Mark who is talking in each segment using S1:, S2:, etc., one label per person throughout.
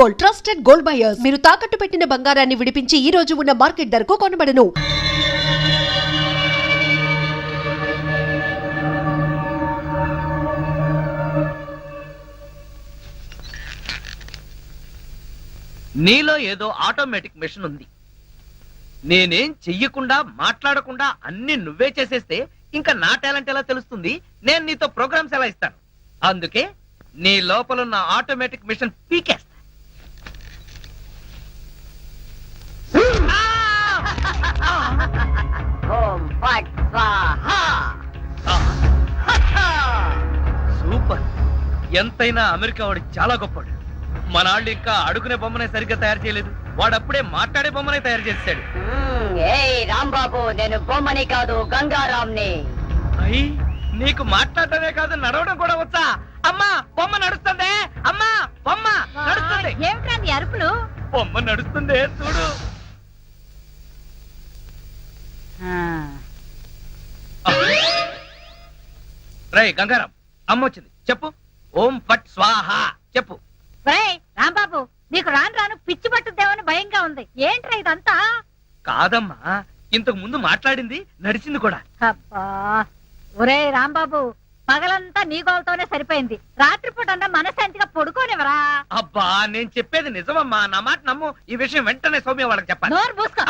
S1: Gold, trusted gold buyers. మీరు తాకట్టు పెట్టిన బంగారాన్ని విడిపించి ఈ రోజు ఉన్న మార్కెట్ ధరకు కొనబడను.
S2: నీలో ఏదో ఆటోమేటిక్ మెషిన్ ఉంది. నేనేం చెయ్యకుండా మాట్లాడకుండా అన్ని నువ్వే చేసేస్తే ఇంకా నా టాలెంట్ ఎలా తెలుస్తుంది? నేను నీతో ప్రోగ్రామ్స్ ఎలా ఇస్తాను? అందుకే నీ లోపలున్న ఆటోమేటిక్ మిషన్ పీకేస్తా. సూపర్. ఎంతైనా అమెరికా వాడు చాలా గొప్పవాడు. మన వాళ్ళు ఇంకా అడుగునే బొమ్మనే సరిగ్గా తయారు చేయలేదు, వాడప్పుడే మాట్లాడే బొమ్మనే తయారు చేస్తాడు.
S3: రాంబాబు, నేను బొమ్మని కాదు గంగారాంని.
S2: అయ్యి, నీకు మాట్లాడటమే కాదు నడవడం కూడా వచ్చా? అమ్మా బొమ్మ నడుస్తుంది, అమ్మా బొమ్మ నడుస్తుంది.
S3: ఏమిట్రా నీ అరుపులు?
S2: బొమ్మ నడుస్తుంది చూడు. రై గంగారాం, అమ్మ వచ్చింది, చెప్పు. ఓం ఫట్ స్వాహ చెప్పు.
S3: రాంబాబు, నీకు రాను రాను పిచ్చి పట్టుద్దేమని భయంగా ఉంది. ఏంట్రా ఇదంతా?
S2: కాదమ్మా, ఇంతకు ముందు మాట్లాడింది నడిచింది కూడా.
S3: అబ్బా, ఒరే రాంబాబు, పగలంతా నీ గోలతోనే సరిపోయింది. రాత్రిపూట అన్నా మనశాంతిగా పడుకోనివరా?
S2: అబ్బా, నేను చెప్పేది నిజమమ్మా, నా మాట నమ్ము. ఈ విషయం వెంటనే సౌమ్య వాళ్ళకి చెప్పాలి.
S3: నోరు మూసుకో.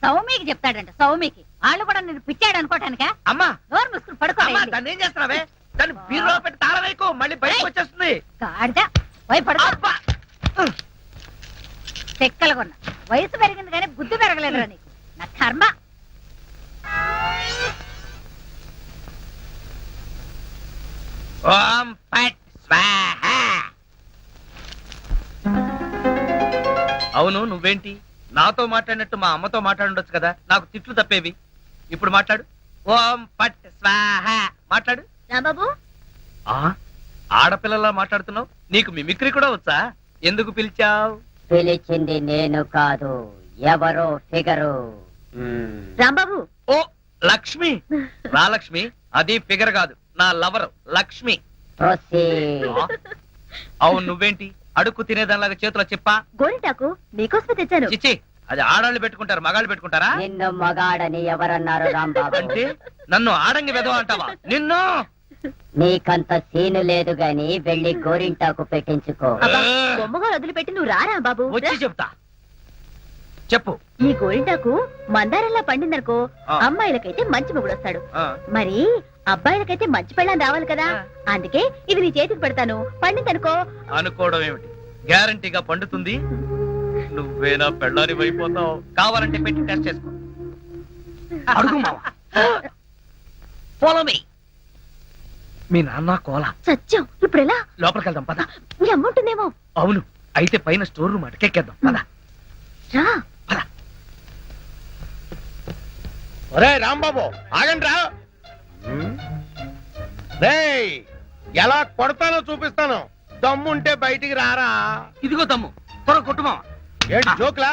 S3: సౌమికి చెప్తాడంట. సౌమికి వాళ్ళు కూడా నేను పిచ్చాడు అనుకోటానికా?
S2: అమ్మా
S3: నోరు మూసుకుని పడుకో.
S2: దాన్ని ఏం చేస్తున్నావే? దాన్ని బీరులో పెట్టి తాళం వేయకు, మళ్ళీ బయటకు వచ్చేస్తుంది.
S3: గాడిద, పోయి పడుకో. చెక్కలుగొన్న వయసు పెరిగింది కానీ బుద్ధి పెరగలేదురా నీకు. నా కర్మ.
S2: ఓం ఫట్ స్వాహ. అవును, నువ్వేంటి నాతో మాట్లాడినట్టు మా అమ్మతో మాట్లాడుండొచ్చు కదా, నాకు తిట్లు తప్పేవి. ఇప్పుడు మాట్లాడు. ఓం ఫట్ స్వాహ మాట్లాడు.
S3: రాంబాబు,
S2: ఆడపిల్లలా మాట్లాడుతున్నావు. నీకు మిమిక్రీ కూడా వచ్చా? ఎందుకు పిలిచావు?
S3: పిలిచింది నేను కాదు, ఎవరో ఫిగరు. రాంబాబు.
S2: ఓ లక్ష్మి. రా లక్ష్మి, అది ఫిగర్ కాదు, నా లవర్ లక్ష్మి. అవును, నువ్వేంటి అడుక్కు తినేదానిలాగా చేతిలో చెప్పా?
S3: గోరింటాకు నీకోసమే తెచ్చాను.
S2: చిచ్చి, అది ఆడాళ్ళు పెట్టుకుంటారు, మగాళ్ళు పెట్టుకుంటారా?
S3: నిన్ను మగాడని ఎవరన్నారు రాంబాబు?
S2: అంటే నన్ను ఆడంగి వెదవ అంటావా? నిన్ను.
S3: నీకంత సీను లేదు గాని వెళ్ళి గోరింటాకు పెట్టించుకో.
S4: బొమ్మగా వదిలిపెట్టి నువ్వు రా రాంబాబు.
S2: వచ్చి చెప్తా, చెప్పు.
S4: ఈ గోరింటాకు మందారంలా పండిందనుకో, అమ్మాయిలకైతే మంచి మొగుడు వస్తాడు, మరి అబ్బాయిలకైతే మంచి పెళ్ళాన్ని రావాలి కదా. అందుకే ఇది నీ చేతికి పెడతాను, పండిందనుకో.
S2: అనుకోవడం ఏమిటి, గ్యారంటీగా పండుతుంది. నువ్వేనా పెళ్ళాని అయిపోతావు. కావాలంటే పెట్టి టెస్ట్ చేసుకో. అడుగు మావా. Follow me. మీ నాన్న కోల
S4: సత్యం. ఇప్పుడు ఎలా?
S2: లోపలికి వెళ్దాం పద.
S4: నీ అమ్ముంటుందేమో.
S2: అవును, అయితే పైన స్టోర్ రూమ్ అటకెక్కేద్దాం పద.
S4: రా.
S5: ఒరే రాంబాబు, ఆగండి రా. రేయ్, ఎలా కొడతానో చూపిస్తాను. దమ్ముంటే బయటికి రారా.
S2: ఇదిగో దమ్ము, త్వర కొట్టుమా.
S5: ఏంటి జోక్లా?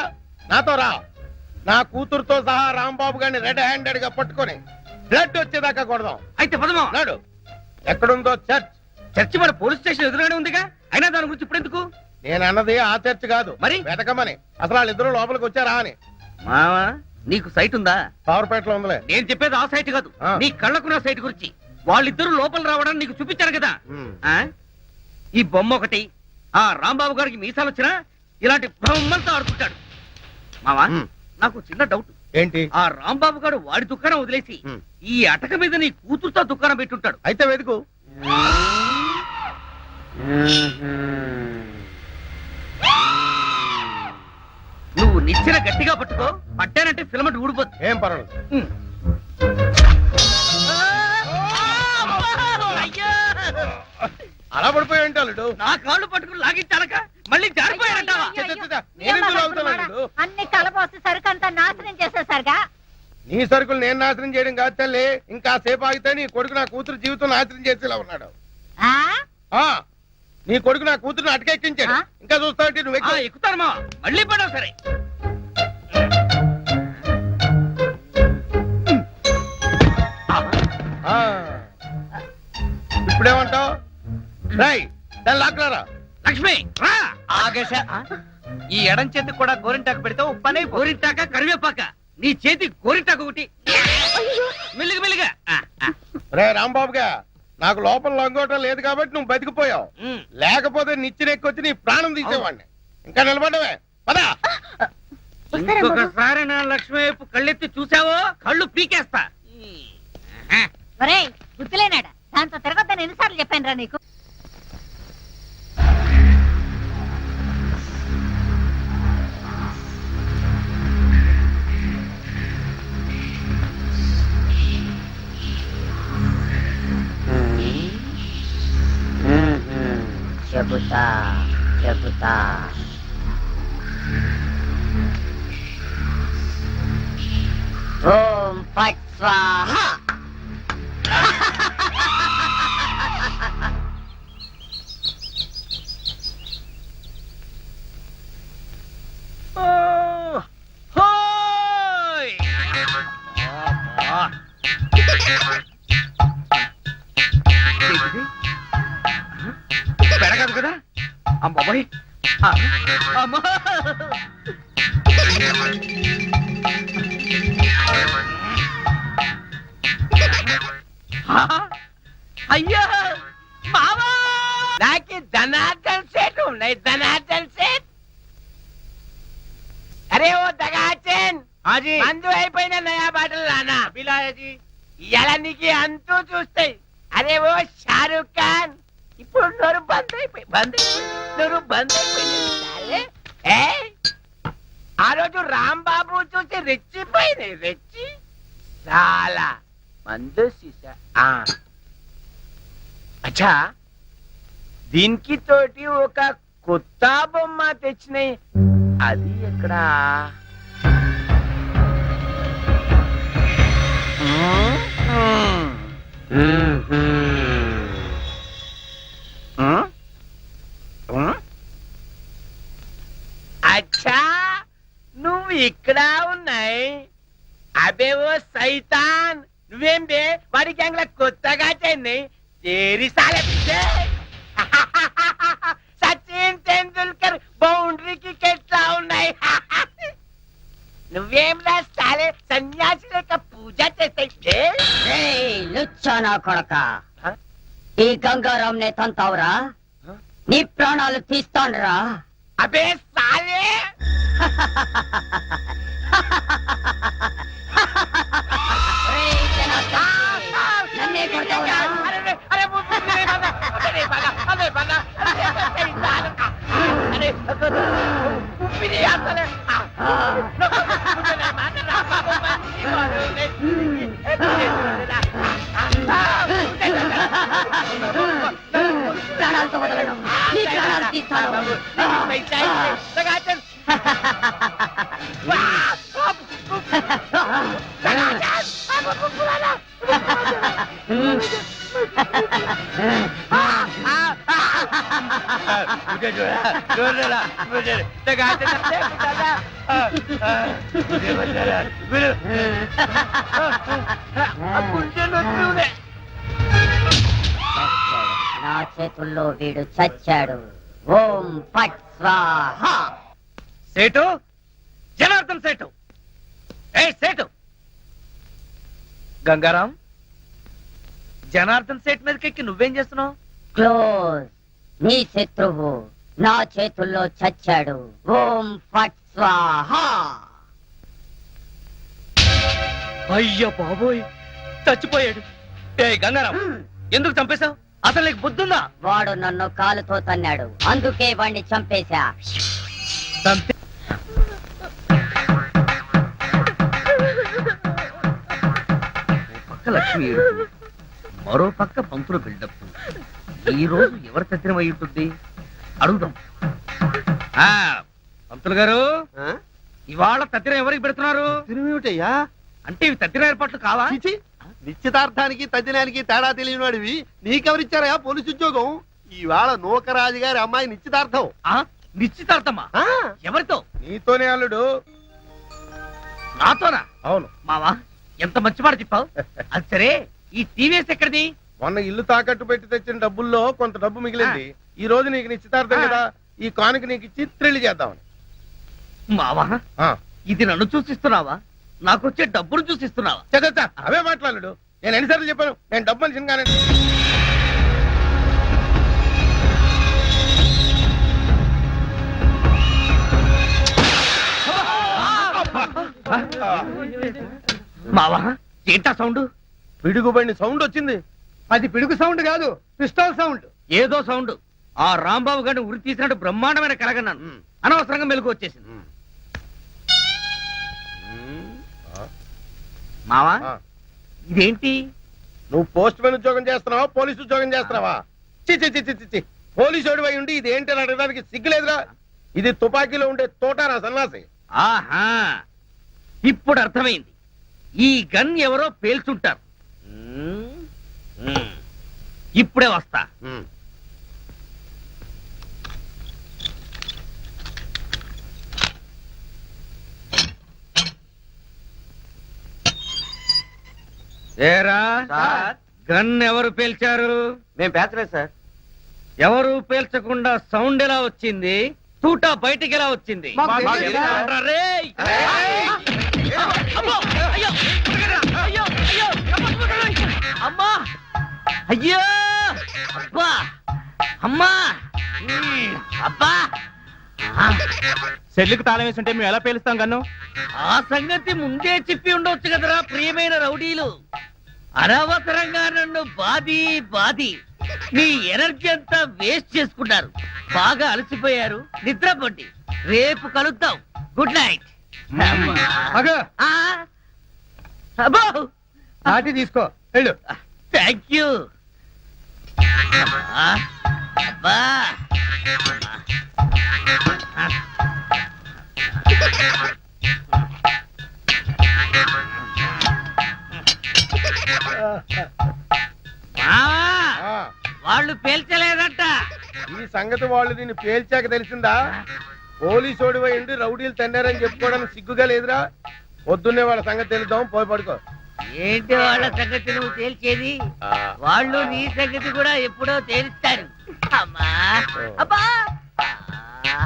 S5: నాతో రా. నా కూతురుతో సహా రాంబాబు గారిని రెడ్ హ్యాండెడ్ గా పట్టుకొని బ్లడ్ వచ్చేదాకా కొడదాం.
S2: అయితే పదమా.
S5: నాడు ఎక్కడుందో చర్చ్.
S2: చర్చి మన పోలీస్ స్టేషన్ ఎదురుగానే ఉందిగా, అయినా దాని గురించి ఇప్పుడు ఎందుకు?
S5: నేను అన్నది ఆ చర్చ్ కాదు,
S2: మరి
S5: వెతకమని. అసలు వాళ్ళిద్దరూ లోపలికి వచ్చారా అని.
S2: మావా, నీకు సైట్ ఉందా?
S5: పవర్పేటలో ఉందిలే.
S2: నేను చెప్పేది ఆ సైట్ కాదు, నీ కళ్ళకున్న సైట్ గురించి. వాళ్ళిద్దరూ లోపల రావడానికి నీకు చూపించారు కదా. ఈ బొమ్మ ఒకటి, ఆ రాంబాబు గారికి మీసాలు వచ్చినా ఇలాంటి బొమ్మలతో ఆడుకుంటాడు. మావా, నాకు చిన్న డౌట్.
S5: ఏంటి?
S2: ఆ రాంబాబు గారు వాడి దుకాణం వదిలేసి ఈ అటక మీద నీ కూతురుతో దుకాణం పెట్టుంటాడు.
S5: అయితే వెతుకు.
S2: నువ్వు నిచ్చెన గట్టిగా పట్టుకో, పట్టానంటే ఫిలమెంట్ ఊడిపోతుంది.
S5: ఏం పర్వాలేదు. అలా పడిపోయి ఉంటాడు.
S2: నా కాళ్ళు పట్టుకుని లాగించాలక మళ్ళీ జారిపోయారంటావా?
S3: అన్ని కలపోసి సరుకంతా నాశనం చేసేసరిగా.
S5: నీ సరుకులు నేను నాశనం చేయడం కాదు తల్లి. ఇంకా సేపు ఆగితే నీ కొడుకు నా కూతురు జీవితం నాశనం చేసేలా ఉన్నాడు. నీ కొడుకు నా కూతురుని అటకెక్కించాడు. ఇంకా చూస్తావంటే నువ్వు
S2: ఎక్కుతాను మా, మళ్ళీ పడవు. సరే,
S5: ఇప్పుడేమంటావు? రై, దాన్ని లాక్కలారా.
S2: లక్ష్మి రా ఆగేశ ఈ ఎడం చేతికి కూడా గోరింటాకు పెడితే ఉప్పనే గోరింటాక కరివేపాక నీ చేతి గోరింటాకు ఒకటి మెల్లిగా మెల్లిగా
S5: రే రాంబాబుగా నాకు లోపల లొంగోటం లేదు కాబట్టి నువ్వు బతికిపోయావు. లేకపోతే నిచ్చినెక్కొచ్చి నీ ప్రాణం తీసేవాడిని. ఇంకా నిలబడవే పదా.
S2: ఇంకొకసారి నా లక్ష్మి వైపు కళ్ళెత్తి చూసావో కళ్ళు పీకేస్తా.
S3: ఒరేయ్ గుర్తులేనాడా దాంతో తిరగొద్దని ఎన్నిసార్లు చెప్పాను రా నీకు.
S4: చెబుతా చెబుతా ఓం ఫట్ స్వాహా.
S2: పెడగదు కదా అమ్మాయి అమ్మా అయ్యో మామా నాకు ధనార్దన్ సెట్ ఉన్నాయి ధనార్దన్ సెట్. అరే ఓ దగాచన్ మందు అయిపోయిన నయా బాటలు రానా బిలాయజీ ఇలా నీకు అంతూ చూస్తాయి. అరే ఓ షారూక్ ఖాన్ ఇప్పుడు నోరు బంద్ అయిపోయి నోరు బంద్ అయిపోయింది. ఆ రోజు రాంబాబు చూసి రెచ్చిపోయింది రెచ్చి చాలా మందు సీసా. అచ్చా దీనికి తోటి ఒక కొత్త బొమ్మ తెచ్చినాయి. అది ఎక్కడా అచ్చా నువ్వు ఇక్కడ ఉన్నాయి. అబే ఓ సైతాన్ నువ్వేం బే వాడి గ్యాంగ్ లా కొత్తగా చెన్నై తేరి సాలే సచిన్ తెండూల్కర్ బౌండరీకి కెట్లా ఉన్నాయి. నువ్వేం రాస్తాలే సన్యాసి లేక పూజ చేస్తాయి.
S4: లుచ్చానా కొడక ఈ గంగారాం నే తంతావురా నీ ప్రాణాలు తీస్తాండ్రా.
S2: అబే సాలే
S4: నన్నే కొడతావురా. ప్రాణాలతో వదలను నీ ప్రాణాలు తీస్తాను. నా చేతుల్లో వీడు చచ్చాడు. ఓం ఫట్ స్వాహా.
S2: సేటు జనార్దన్ సేటు ఏ సేటు గంగారాం జనార్దన్ సేట్ మీదకెక్కి నువ్వేం చేస్తున్నావు?
S4: క్లోజ్. నీ శత్రువు నా చేతుల్లో చచ్చాడు. ఓం ఫట్ స్వాహా.
S2: అయ్యో బాబోయ్ చచ్చిపోయాడు. ఏ గంగారాం ఎందుకు చంపేశావు? అసలు నీకు బుద్ధుందా?
S4: వాడు నన్ను కాలుతో తన్నాడు అందుకే వాణ్ణి చంపేశా.
S2: పక్క లక్ష్మి ఏడుపు, మరో పక్క పంతులు బిల్డప్. ఈ రోజు ఎవరి తత్తిరం అయి ఉంటుంది అడుగుదాం. పంతులు గారు ఇవాళ తత్తిరం ఎవరికి పెడుతున్నారు?
S5: తిరుమేమిటయ్యా?
S2: అంటే ఇవి తత్తిరం ఏర్పాట్లు కావా?
S5: నిశ్చితార్థానికి తద్దినానికి తేడా తెలియనివాడివి నీకెవరిచ్చారయా పోలీసు ఉద్యోగం? ఈవేళ నూకరాజు గారి అమ్మాయి నిశ్చితార్థం.
S2: నిశ్చితార్థమా? ఎవరితో?
S5: నీతోనే అల్లుడు.
S2: నాతోనా?
S5: అవును
S2: మావా ఎంత మంచి మాట చెప్పావు. అది సరే ఈ టీవీఎస్ ఎక్కడిది?
S5: మొన్న ఇల్లు తాకట్టు పెట్టి తెచ్చిన డబ్బుల్లో కొంత డబ్బు మిగిలింది. ఈ రోజు నీకు నిశ్చితార్థం కదా, ఈ కానుక నీకు ఇచ్చి థ్రిల్ చేద్దామని.
S2: మావా
S5: ఆ,
S2: ఇది నన్ను చూసిస్తున్నావా నాకొచ్చే డబ్బులు చూసిస్తున్నావా?
S5: చదువుతా అవే మాట్లాడు. నేను ఎన్నిసార్లు చెప్పాను నేను డబ్బు మనిషిని కానీ.
S2: మావా ఏంటా సౌండ్?
S5: పిడుగుబడిన సౌండ్ వచ్చింది.
S6: అది పిడుగు సౌండ్ కాదు, పిస్టల్ సౌండ్.
S2: ఏదో సౌండ్. ఆ రాంబాబు గారిని ఉరి తీసినట్టు బ్రహ్మాండమైన కలగన్నాను. అనవసరంగా మెలకు వచ్చేసింది. మావా
S5: ఆ,
S2: ఇదేంటి?
S5: నువ్వు పోస్ట్ మ్యాన్ ఉద్యోగం చేస్తున్నావా పోలీసు ఉద్యోగం చేస్తున్నావా? చి పోలీసు ఓడి ఉండి ఇది ఏంటి అని అడగడానికి సిగ్గులేదురా? ఇది తుపాకీలో ఉండే తోటారా సన్నాసి.
S2: ఆహా ఇప్పుడు అర్థమైంది. ఈ గన్ ఎవరో పేల్చుంటారు. ఇప్పుడే వస్తా. ఏరా గన్ ఎవరు పేల్చారు?
S6: మేము పేర్చలేదు సార్.
S2: ఎవరు పేల్చకుండా సౌండ్ ఎలా వచ్చింది? తూటా బయటికి ఎలా వచ్చింది?
S6: మాకు తెలియదు సార్.
S2: అట్రా రేయ్! అమ్మో! అయ్యో! అయ్యో! అయ్యో! అమ్మా! అయ్యో! అబ్బా! అమ్మా! అబ్బా!
S6: సెల్లుకి తాళం వేసి ఉంటే మేము ఎలా పేలుస్తాం గన్ను?
S2: ఆ సంగతి ముందే చెప్పి ఉండొచ్చు కదరా ప్రియమైన రౌడీలు. అనవసరంగా నన్ను బాది మీ ఎనర్జీ అంతా వేస్ట్ చేసుకున్నారు. బాగా అలసిపోయారు, నిద్రపోండి. రేపు కలుద్దాం. Good night.
S6: అగో
S2: అబ్బో
S6: నాటి తీసుకో వెళ్ళు.
S2: Thank you. అబ్బా
S5: ఆ,
S2: వాళ్ళు పేల్చలేదట.
S5: ఈ సంగతి వాళ్ళు నిన్ను పేల్చాక తెలిసిందా? పోలీసు ఓడివై ఉండి రౌడీలు తన్నారని చెప్పుకోవడానికి సిగ్గుగా లేదురా? పొద్దున్నే వాళ్ళ సంగతి తెలుద్దాం, పోయి పడుకో.
S2: ఏంటి వాళ్ళ సంగతి నువ్వు తేల్చేది?
S5: ఆ,
S2: వాళ్ళు నీ సంగతి కూడా ఎప్పుడో తేలుస్తారు. అమ్మా అబ్బా ఆ.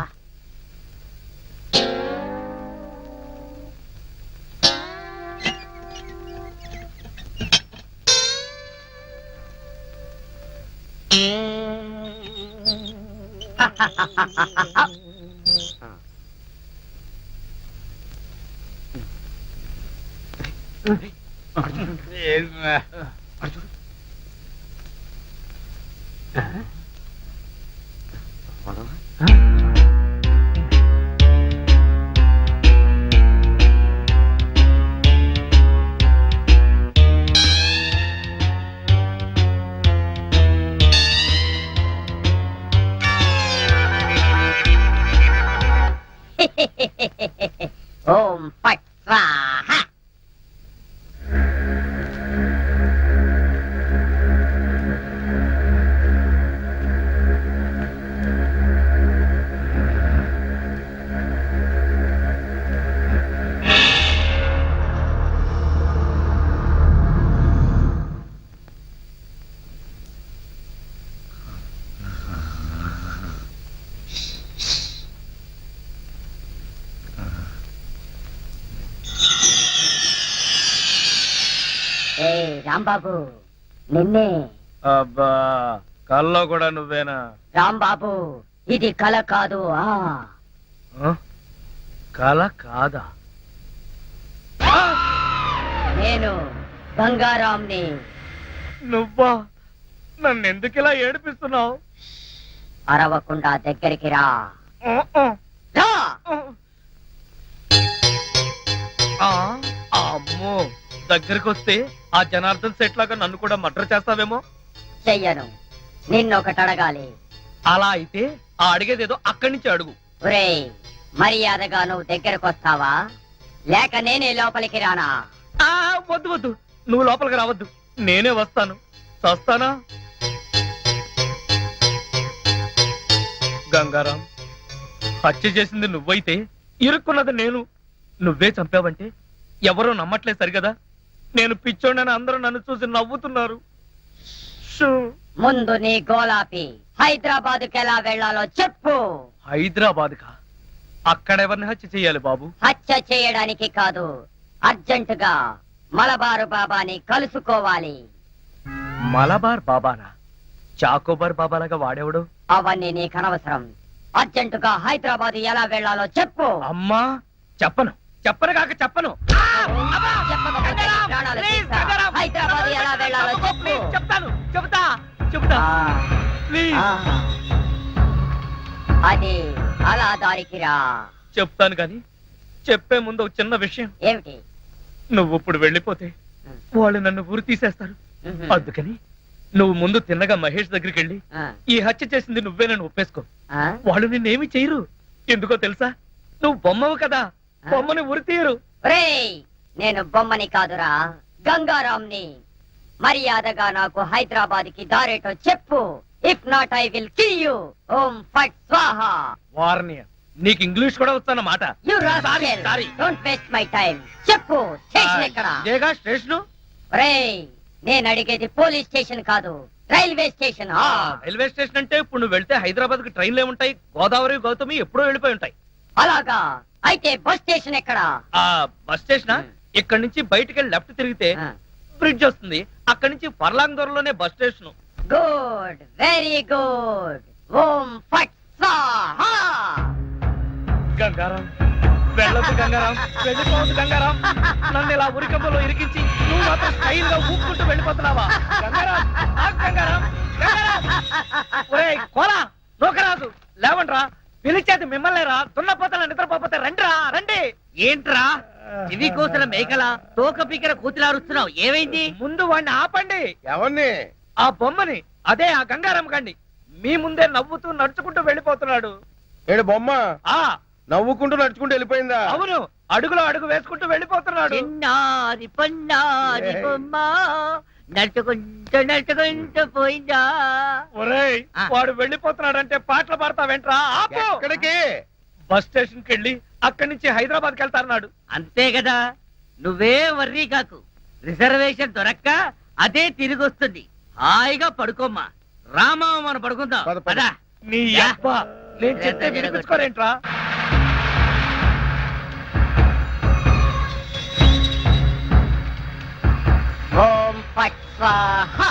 S3: ఓం ఫట్ స్వాహా. ఏ రాంబాబు, నిన్నే.
S2: అబ్బా కల్లో కూడా నువ్వేనా?
S3: రాంబాబు, ఇది కల కాదు.
S2: కల కాదా?
S3: నేను బంగారాంని.
S2: నువ్వా? నన్ను ఎందుకు ఇలా ఏడిపిస్తున్నావు?
S3: అరవకుండా దగ్గరికి రా. రా.
S2: అమ్మో దగ్గరికి వస్తే ఆ జనార్దన్ సెట్ లాగా నన్ను కూడా మర్డర్ చేస్తావేమో.
S3: చెయ్యను. నిన్నొకటి అడగాలి.
S2: అలా అయితే ఆ అడిగేదేదో అక్కడి నుంచి అడుగు.
S3: ఒరేయ్, మర్యాదగా నువ్వు దగ్గరకు వస్తావా లేక నేనే లోపలికి రానా?
S2: వద్దు వద్దు, నువ్వు లోపలికి రావద్దు, నేనే వస్తాను. చస్తానా? గంగారాం, హత్య చేసింది నువ్వైతే ఇరుక్కున్నది నేను. నువ్వే చంపావంటే ఎవరో నమ్మట్లేదు సరిగదా? నేను పిచ్చోడని అందరూ నన్ను చూసి నవ్వుతున్నారు. షూ.
S7: ముందు నీ గోలాపి హైదరాబాద్కి ఎలా వెళ్ళాలో చెప్పు.
S2: హైదరాబాద్ కా? అక్కడెవరిని హత్య చెయ్యాలి బాబు?
S7: హత్య చేయడానికి కాదు, అర్జెంటుగా మలబారు బాబాని కలుసుకోవాలి.
S2: మలబార్ బాబానా? చాకోబార్ బాబాలాగా వాడేవాడు?
S7: అవన్నీ నీకు అనవసరం. అర్జెంటుగా హైదరాబాద్ ఎలా వెళ్ళాలో చెప్పు.
S2: అమ్మా చెప్పను, చెప్పను కాక చెప్పను.
S7: చెప్పకపోతే నీ ప్రాణాలు తీస్తా. హైదరాబాద్ ఎలా వెళ్ళాలో చెప్పు.
S2: చెప్తాను, చెబుతా చెబుతా ప్లీజ్.
S7: అది అలా దారికి రా.
S2: చెప్తాను గాని చెప్పే ముందు ఒక చిన్న విషయం.
S7: ఏమిటి?
S2: నువ్వు ఇప్పుడు వెళ్ళిపోతే వాళ్ళు నన్ను ఊరు తీసేస్తారు. అందుకని నువ్వు ముందు తిన్నగా మహేష్ దగ్గరికి వెళ్ళి ఈ హత్య చేసింది నువ్వేనని ఒప్పేసుకో. వాళ్ళు నిన్నేమి చేయరు. ఎందుకో తెలుసా? నువ్వు బొమ్మవు కదా, బొమ్మని ఉరి తీయరు.
S7: ఒరేయ్, నేను బొమ్మని కాదురా, గంగారాంని. మర్యాదగా నాకు హైదరాబాద్ కి దారేటో చెప్పు. If not I will kill you. ఓం ఫట్ స్వాహా.
S2: వార్నియ, నీకు ఇంగ్లీష్ కూడా వస్తానమాట.
S7: You rascal, don't waste my time. చెప్పు, స్టేషన్ ఎక్కడ?
S2: ఇదేగా స్టేషను.
S7: ఒరేయ్, నేను అడిగేది పోలీస్ స్టేషన్ కాదు, రైల్వే స్టేషన్.
S2: రైల్వే స్టేషన్ అంటే ఇప్పుడు నువ్వు వెళ్తే హైదరాబాద్ కి ట్రైన్లు ఏముంటాయి? గోదావరి గౌతమి ఎప్పుడో వెళ్ళిపోయి ఉంటాయి.
S7: అలాగా? అయితే బస్ స్టేషన్ ఎక్కడ?
S2: ఆ బస్ స్టేషన్ ఇక్కడ నుంచి బయటికి వెళ్ళి లెఫ్ట్ తిరిగితే బ్రిడ్జ్ వస్తుంది. అక్కడి నుంచి ఫర్లాంగ్ దూరంలోనే bus station.
S7: Good, very good. ఓం ఫట్ స్వాహా.
S2: గంగారాం, వెళ్ళొద్దు గంగారాం, వెళ్ళిపోవద్దు గంగారాం. నన్ను ఇలా ఉరికంపలో ఇరికించి నువ్వు మాత్రం స్టైల్ గా ఊపుకుంటూ వెళ్ళిపోతున్నావా? గంగారాం, ఆగు గంగారాం, గంగారాం. ఒరేయ్ కోలా, నూకరాజు, లేవండ్రా. పిలిచేది మిమ్మల్ని రా. దున్నపోతల నిద్రపోతే రండిరా, రండి. ఏంట్రా ఇవి కోసిన మేకల తోక పీకర కూతులారుస్తున్నావు? ఏమైంది? ముందు వాడిని ఆపండి.
S5: ఎవరిని?
S2: ఆ బొమ్మని, అదే ఆ గంగారాం గండి. మీ ముందే నవ్వుతూ నడుచుకుంటూ వెళ్ళిపోతున్నాడు.
S5: ఏడు బొమ్మ
S2: ఆ
S5: నవ్వుకుంటూ నడుచుకుంటూ వెళ్ళిపోయిందా?
S2: అవును, అడుగులో అడుగు వేసుకుంటూ వెళ్ళిపోతున్నాడు.
S7: చిన్నారి పొన్నారి బొమ్మ నడుచుకుంటూ నడుచుకుంటూ పోయిందా?
S2: ఒరేయ్, వాడు వెళ్ళిపోతున్నాడంటే పాటలు పాడతా వెంట్రా. ఆపు.
S5: ఎక్కడికి?
S2: బస్ స్టేషన్ కి వెళ్ళి అక్కడి నుంచి హైదరాబాద్ కి వెళ్తారన్నాడు.
S8: అంతే కదా, నువ్వే వర్రీ కాకు. రిజర్వేషన్ దొరక్క అదే తిరిగి వస్తుంది. హాయిగా పడుకోమ్మా. రామా, మనం పడుకుందాం.
S5: పద, పద.
S8: పద.
S2: నీ అబ్బా, నేను చెప్తే వినిపించుకోరేంట్రా?
S7: ఓం ఫట్ స్వాహా.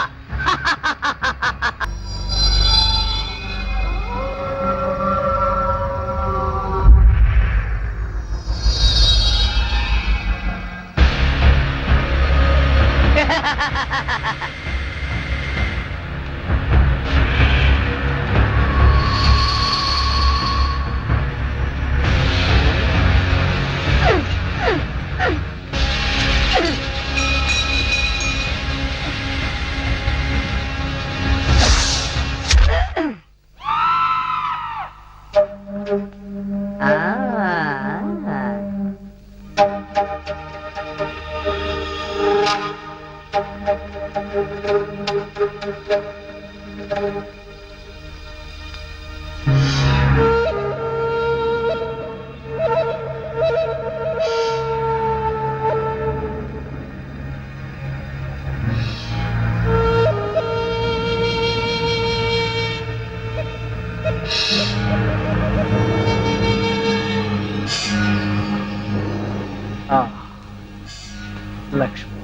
S2: లక్ష్మి,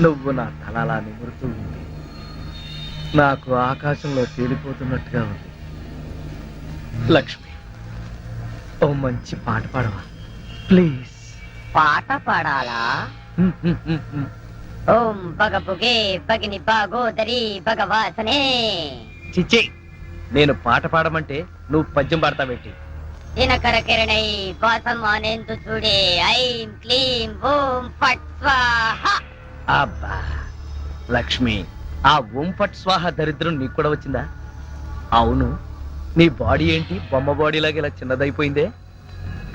S2: నువ్వు నా తలలా నిమురుతూ ఉంది. నాకు ఆకాశంలో తేలిపోతున్నట్టుగా ఉంది. లక్ష్మి, ఓ మంచి పాట పాడవా ప్లీజ్?
S7: పాట పాడాలా? ఓం బగబుగే బగిని బాగోదరి భగవాసనే.
S2: చిచ్చి, నేను పాట పాడమంటే నువ్వు పద్యం పాడతావేంటి?
S7: దినకర కిరణై వాసం అనేందు చూడే. ఐం క్లీం ఓం ఫట్ స్వాహా.
S2: అబ్బా లక్ష్మి, ఆ ఓం ఫట్ స్వాహ దరిద్రం నీకు కూడా వచ్చిందా? అవును, నీ బాడీ ఏంటి బొమ్మ బాడీ లాగా ఇలా చిన్నదైపోయిందే?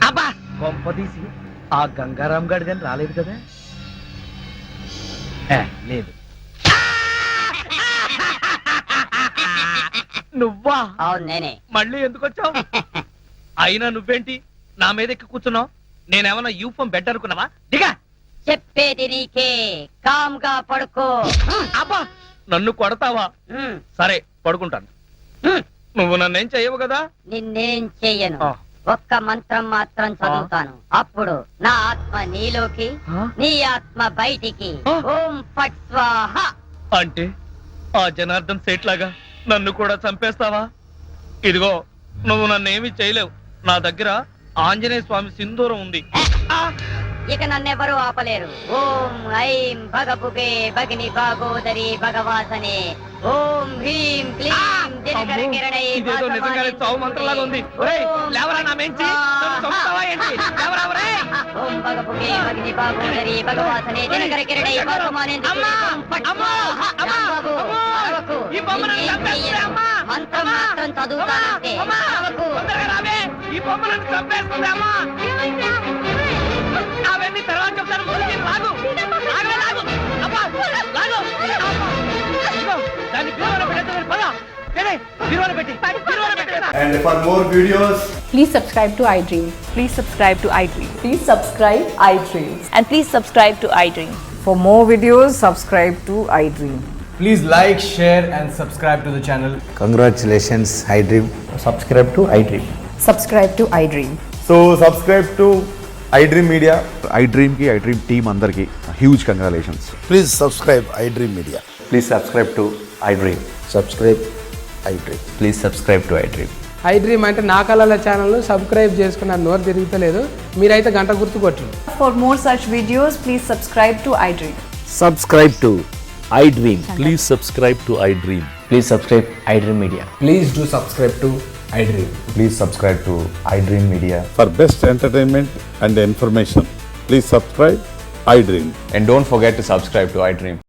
S2: అబ్బా, కొంపదీసి ఆ గంగారాం గాడి కానీ రాలేదు కదా? లేదు. నువ్వా?
S7: అవును, నేనే.
S2: మళ్ళీ ఎందుకు వచ్చావు? అయినా నువ్వేంటి నా మీద ఎక్కి కూర్చున్నావు? నేనేమన్నా యూఫం బెడ్ అనుకున్నావా? దిగా.
S7: చెప్పేది నీకే, కామ్గా పడుకో.
S2: అబ్బా, నన్ను కొడతావా?
S7: ఉమ్,
S2: సరే పడుకుంటాను. నువ్వు నన్నేం చెయ్యవు కదా?
S7: నిన్నేం చెయ్యను.
S2: ఆ.
S7: ఒక్క మంత్రం మాత్రం చదువుతాను. అప్పుడు నా ఆత్మ నీలోకి, నీ ఆత్మ బయటికి.
S2: ఆ.
S7: ఓం ఫట్ స్వాహ.
S2: అంటే ఆ జనార్దన్ సేట్ లాగా నన్ను కూడా చంపేస్తావా? ఇదిగో నువ్వు నన్నేమి చేయలేవు. నా దగ్గర ఆంజనేయ స్వామి సింధూరం ఉంది.
S7: ఇక నన్నెవరూ ఆపలేరు. ఓం ఐం భగభుగే భగిని భాగోదరి భగవాసనే. ఓం హ్రీం క్లీం దినకర
S2: అమ్మో,
S7: కిరణై
S2: ఇదేదో నిజంగానే చావు మంత్రలాగా ఉంది. ఒరేయ్, లేవరా నా మెంచి, నన్ను చంపుతావా ఏంటి? లేవరా ఒరేయ్.
S7: ఓం భగభుగే భగిని భాగోదరి భగవాసనే దినకర కిరణై భాగమానే.
S2: ఈ బొమ్మ నన్ను చంపేస్తుంది, అమ్మా.
S7: మంత్రం మాత్రం చదువుతానంటే
S2: అమ్మా,
S7: అరవకు.
S2: తొందరగా రావే. ఈ బొమ్మ నన్ను చంపేస్తుంది, అమ్మా. అవన్నీ తర్వాత చెప్తాను. ముందు నేను లాగు. లాగవే, లాగు. అబ్బా, లాగు. అబ్బా. ఇదిగో, దాన్ని బీరువాలో పెట్టేద్దామని పద. ఏలే, బీరువాలో పెట్టి, బీరువాలో పెట్టేస్తా.
S9: And for more videos,
S10: Please subscribe to iDream.
S11: Please subscribe to iDream.
S10: Please subscribe iDream.
S11: And please subscribe to iDream.
S10: For more videos, subscribe to iDream.
S6: Please like, share and subscribe to the channel.
S9: congratulations, iDream. Subscribe to iDream.
S10: Subscribe to iDream.
S9: So subscribe to iDream Media. iDream ki iDream team andarki huge congratulations.
S5: Please subscribe iDream Media.
S9: Please subscribe to iDream.
S5: Subscribe iDream.
S9: Please subscribe to iDream.
S6: iDream అంటే నా కళల channel subscribe చేసుకున్న నోరు తిరుగుతలేదు. మీరైతే గంట గుర్తు కొట్టండి.
S11: For more such videos, please subscribe to iDream.
S9: Subscribe to iDream.
S12: Please subscribe to iDream.
S9: Please subscribe iDream Media.
S6: Please do subscribe to iDream.
S9: Please subscribe to iDream Media.
S12: For best entertainment and information, please subscribe iDream.
S9: And don't forget to subscribe to iDream.